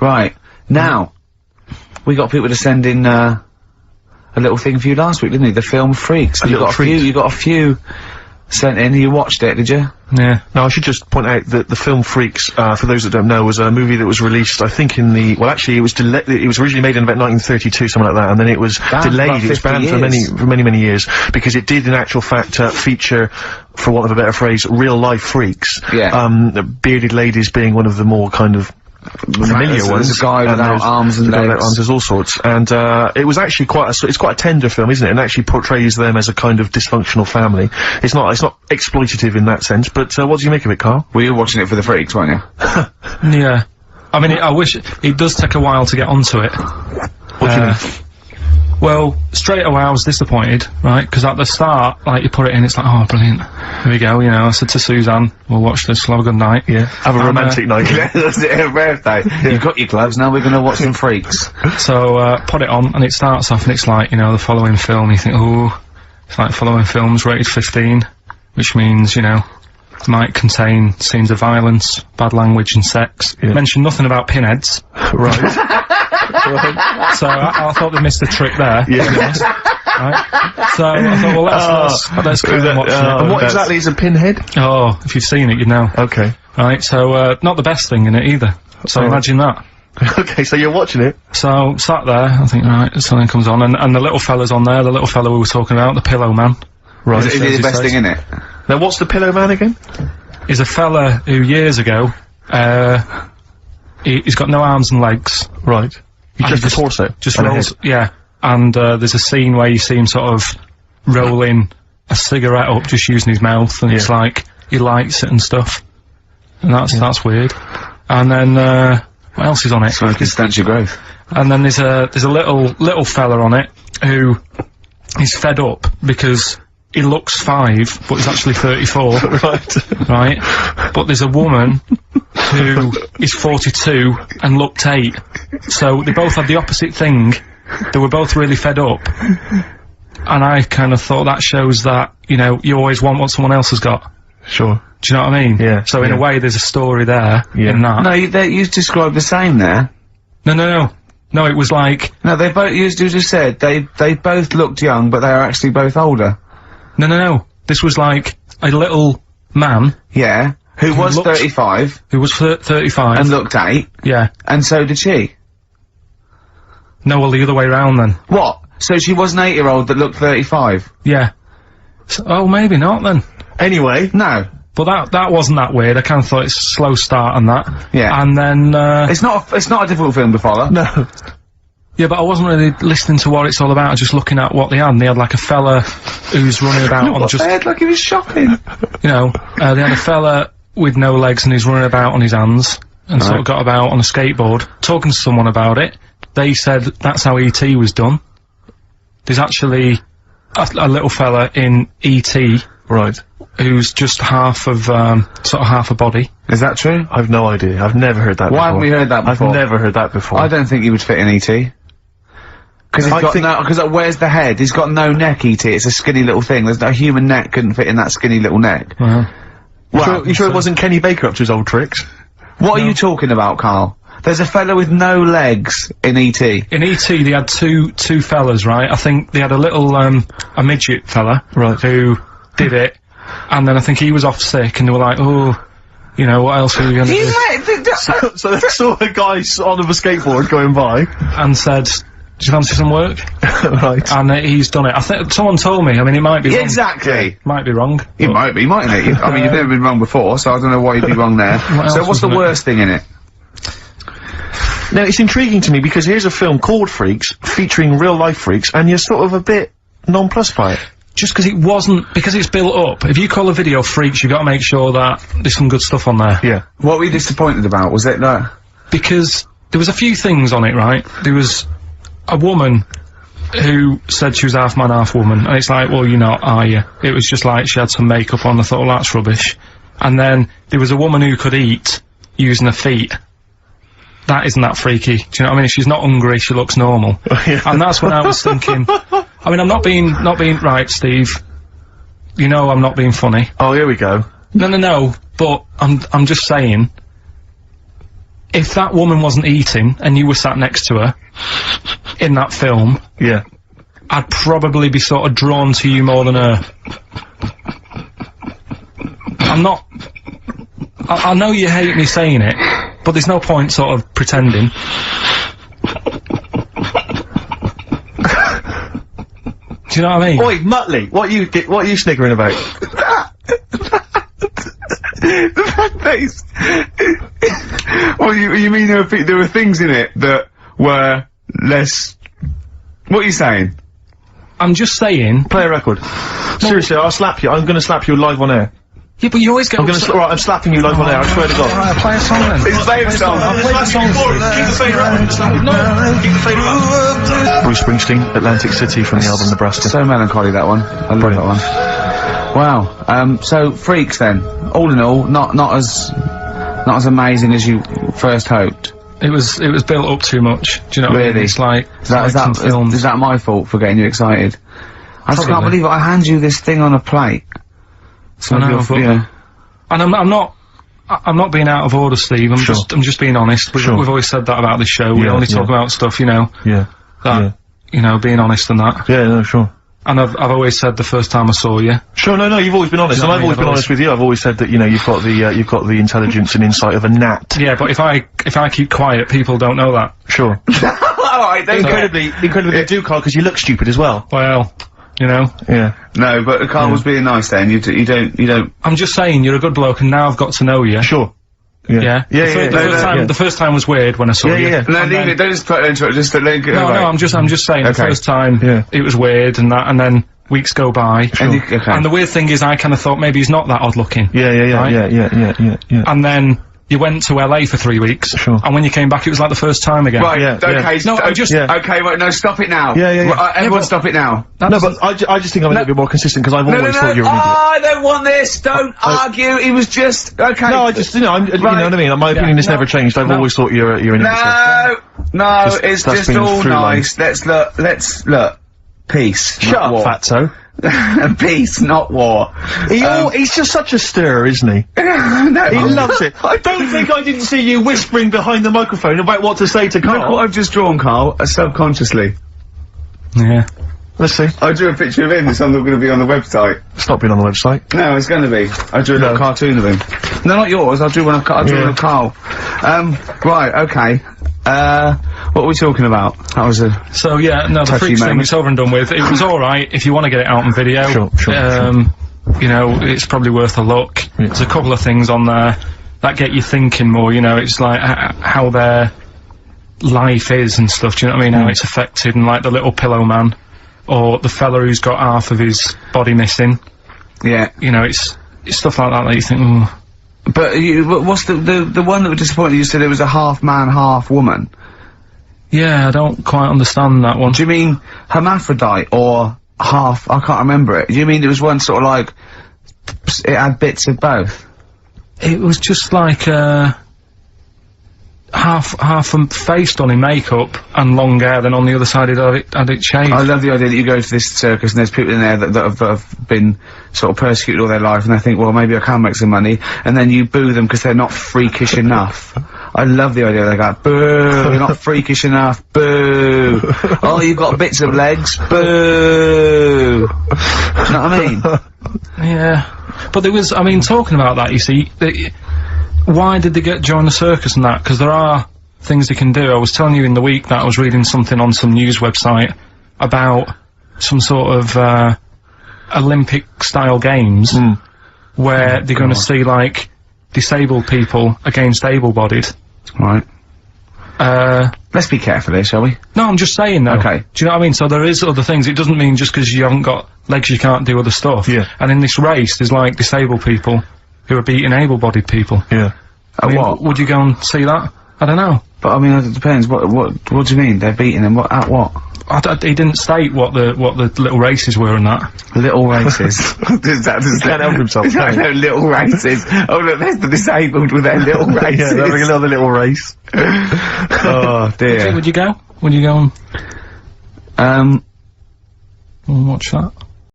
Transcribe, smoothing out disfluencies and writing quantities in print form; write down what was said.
Right. Now, we got people to send in, a little thing for you last week, didn't we? The film Freaks. You got a few sent in. You watched it, did you? Yeah. Now, I should just point out that the film Freaks, for those that don't know, was a movie that was released, I think, in the... Well, actually, it was originally made in about 1932, something like that, and then it was delayed. It was banned for many years, because it did, in actual fact, feature, for want of a better phrase, real-life freaks. Yeah. Bearded ladies being one of the more kind of familiar ones. There's a guy without arms and legs. Without arms, there's all sorts. And, it was actually it's quite a tender film, isn't it? And actually portrays them as a kind of dysfunctional family. It's not exploitative in that sense, but, what do you make of it, Carl? Well, you were watching it for the Freaks, weren't you? Yeah. I mean, I wish it does take a while to get onto it. What do you mean? Well, straight away I was disappointed, right? Because at the start, like, you put it in, it's like, oh, brilliant. Here we go, you know. I said to Suzanne, we'll watch this, we'll have a good night. Yeah. Have a romantic night. That's it, her birthday. Yeah. You've got your gloves, now we're gonna watch some Freaks. So, put it on, and it starts off, and it's like, you know, the following film, you think, oh, it's like following films rated 15, which means, you know, might contain scenes of violence, bad language, and sex. Yeah. Mention nothing about pinheads. Right. So I thought they missed the trick there. Yeah. Right? So I thought, well, let's go and watch it. And what exactly is a pinhead? Oh, if you've seen it, you know. Okay. Right, so, not the best thing in it either. So imagine that. Okay, so you're watching it. So, sat there, I think, right, something comes on, and the little fella's on there, the little fella we were talking about, the Pillow Man. Right. Is it the best thing in it? Now, what's the Pillow Man again? He's a fella who, years ago, he's got no arms and legs. Right. He's just a torso. Just rolls, yeah. And, there's a scene where you see him sort of rolling a cigarette up, just using his mouth, and it's like, he lights it and stuff. And that's weird. And then, what else is on it? Smoking stench of growth. And then there's a little fella on it, who is fed up, because he looks 5, but he's actually 34. Right. Right? But there's a woman who is 42 and looked 8. So they both had the opposite thing. They were both really fed up. And I kind of thought that shows that, you know, you always want what someone else has got. Sure. Do you know what I mean? Yeah. So in a way, there's a story there in that. No, you described the same there. No, it was like... No, they both, you just said, they both looked young, but they are actually both older. No. This was like a little man. Yeah. Who was 35. Who was 35. And looked 8. Yeah. And so did she. No, well, the other way round then. What? So she was an 8-year-old that looked 35? Yeah. So, oh, maybe not then. Anyway. No. But that wasn't that weird. I kind of thought it's a slow start on that. Yeah. And then, It's not a difficult film to follow. No. Yeah, but I wasn't really listening to what it's all about, just looking at what they had. And they had like a fella who's running about on just... They had like he was shopping. You know, they had a fella with no legs and he's running about on his hands. And sort of got about on a skateboard, talking to someone about it. They said that's how E.T. was done. There's actually a little fella in E.T. Right. Who's just half of, sort of half a body. Is that true? I've no idea. I've never heard that before. Why haven't we heard that before? I've never heard that before. I don't think he would fit in E.T. Because he's got no, because where's the head? He's got no neck, E.T. It's a skinny little thing. There's no human neck couldn't fit in that skinny little neck. You sure it wasn't Kenny Baker up to his old tricks? What are you talking about, Carl? There's a fella with no legs in E.T. In E.T. they had two fellas, right? I think they had a little, a midget fella. Right. Who did it. And then I think he was off sick and they were like, oh, you know, what else are we gonna do? So they saw a guy on a skateboard going by. And said, do you fancy some work? Right. And he's done it. I think someone told me, I mean, it might be wrong. Exactly. Might be wrong. It might be, mightn't it? I mean, you've never been wrong before, so I don't know why you'd be wrong there. So what's the worst thing in it? Now, it's intriguing to me because here's a film called Freaks, featuring real-life freaks, and you're sort of a bit nonplussed by it. Just because it wasn't, because it's built up. If you call a video Freaks, you've got to make sure that there's some good stuff on there. Yeah. What were you disappointed about? Was it that? Because there was a few things on it, right? There was a woman who said she was half man, half woman, and it's like, well, you're not, are you? It was just like she had some makeup on, I thought, well, that's rubbish. And then there was a woman who could eat using her feet. That isn't that freaky. Do you know what I mean? If she's not hungry, she looks normal. And that's when I was thinking, I mean, I'm not being, right, Steve. You know I'm not being funny. Oh, here we go. No, but I'm just saying, if that woman wasn't eating and you were sat next to her in that film, yeah, I'd probably be sort of drawn to you more than her. I'm not. I know you hate me saying it, but there's no point sort of pretending. Do you know what I mean? Oi, Muttley, what are you sniggering about? The fact that well, you mean there were things in it that were less... What are you saying? I'm just saying... Play a record. Seriously, I'll slap you. I'm gonna slap you live on air. Yeah, but you always get... Alright, I'm slapping you live on air, I swear to God. Alright, play a song then. It's a favourite song. I'll play the song. Keep the favourite up. No, keep the favourite up. Bruce Springsteen, Atlantic City from the album Nebraska. So melancholy, that one. I love that one. Wow. So Freaks then. All in all, not as amazing as you first hoped. It was built up too much. Do you know what I mean? Really? It's like Is that my fault for getting you excited? I just can't Probably. believe it. I hand you this thing on a plate. So I know, but- yeah. And I'm not being out of order, Steve. I'm just being honest. We've always said that about this show. We only talk about stuff, you know. Yeah. That you know, being honest and that. Yeah, no, sure. And I've always said the first time I saw you. Sure, no, you've always been honest, and I've always been honest with you. I've always said that, you know, you've got the intelligence and insight of a gnat. Yeah, but if I keep quiet, people don't know that. Sure. Alright, Incredibly, you do, Carl, because you look stupid as well. Well, you know. Yeah. No, but Carl was being nice then. You don't. I'm just saying, you're a good bloke, and now I've got to know you. Sure. Yeah. Yeah. The first time was weird when I saw you. Yeah. No, And leave then- it. Don't just put into it. Just let it go. No, away. I'm just saying. The Okay. first time, Yeah. it was weird and that, and then weeks go by. And okay. And the weird thing is, I kind of thought maybe he's not that odd looking. Yeah. And then you went to LA for 3 weeks. Sure. And when you came back, it was like the first time again. Right. Yeah, Okay. No, I'm just. Okay. Wait. No. Stop it now. Yeah. Right, everyone, but- stop it now. No, but I just think I'm a little bit more consistent, because I've always thought you were an idiot. I don't want this. Don't argue. He was just okay. No, I just, you know, you know what I mean? My opinion has never changed. I've always thought you're an idiot. No, That's it's just been all through nice. Let's look. Peace. Shut not up, war. fatso. Peace, not war. He's just such a stirrer, isn't he? No, He loves it. I don't think I didn't see you whispering behind the microphone about what to say to Look what Carl. I've just drawn, Carl, subconsciously. Yeah. Let's see. I drew a picture of him. It's going to be on the website. It's not been on the website. No, it's going to be. I drew a little cartoon of him. No, not yours. I drew one of Carl. Right. Okay. What are we talking about? That was a. So yeah, no, the touchy Freaks thing, moment. it's over and done with. It was alright if you want to get it out on video. Sure. You know, it's probably worth a look. Yeah. There's a couple of things on there that get you thinking more, you know, it's like how their life is and stuff, do you know what I mean? How it's affected, and like the little pillow man, or the fella who's got half of his body missing. Yeah. You know, it's stuff like that that you think, ooh. But what's the one that was disappointing? You said it was a half man, half woman. Yeah, I don't quite understand that one. Do you mean hermaphrodite or half? I can't remember it. Do you mean it was one sort of like it had bits of both? It was just like, half a face done in makeup and long hair, then on the other side it had it shaved. I love the idea that you go to this circus and there's people in there that have been sort of persecuted all their life, and they think, well, maybe I can make some money, and then you boo them because they're not freakish enough. I love the idea they go, boo, you're not freakish enough, boo. Oh, you've got bits of legs, boo. Do you know what I mean? Yeah. But there was, I mean, talking about that, you see, why did they join the circus and that? Because there are things they can do. I was telling you in the week that I was reading something on some news website about some sort of, Olympic-style games where they're going to see, like, disabled people against able-bodied. Right. Let's be careful here, shall we? No, I'm just saying though. Okay. Do you know what I mean? So there is other things. It doesn't mean just because you haven't got legs you can't do other stuff. Yeah. And in this race, there's like disabled people who are beating able-bodied people. Yeah. I mean, what? would you go and see that? I don't know. But I mean, it depends. What do you mean? They're beating them? At what? He didn't state what the little races were and that. Little races. Can't help himself, can he? No, little races. Oh look, there's the disabled with their little races. Yeah, they're having another little race. Oh dear. Would you go? Would you go and watch that?